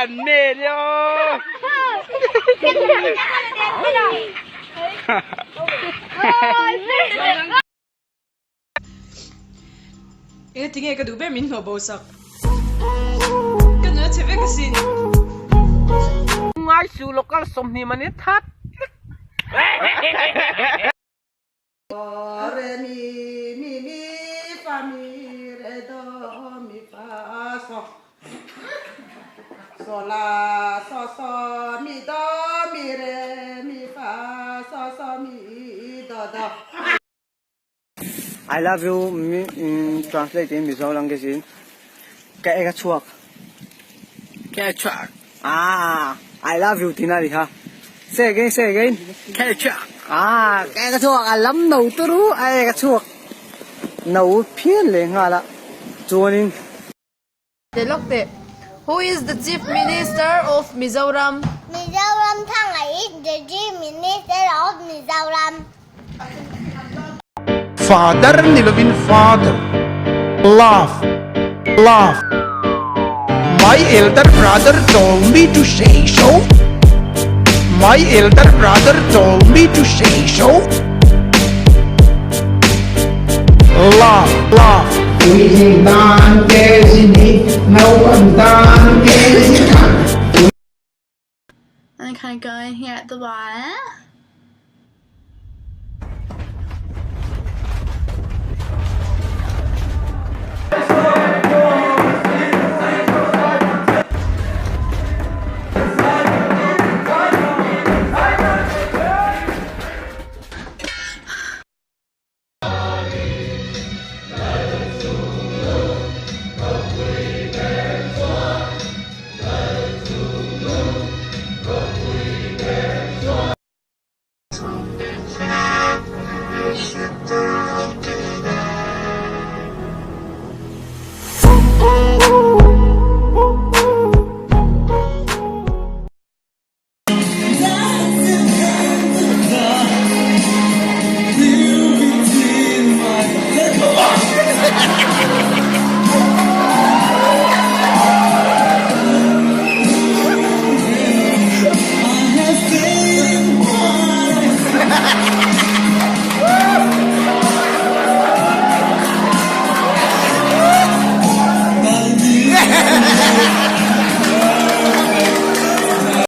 Nero. Ina tingay ka dube min mabosak. Kana cheve kasin. Ngai su lokal somni mani that. Re mi fa mi re do mi fa so so la so mi do mi re mi fa so mi do do. I love you translate in Mizo language in cái chuộc Cái chuột. I love you tinari ha say again Cái chuột. cái chuộc lắm nấu tôiรู้ai cái chuộc nấu phiên lên ngà là chuột Who is the Chief Minister of Mizoram? Mizoram Thangai is the Chief Minister of Mizoram. Father Nilovin father. Laugh. My elder brother told me to say so. My elder brother told me to say so. Laugh. I'm kind of going here at the bottom.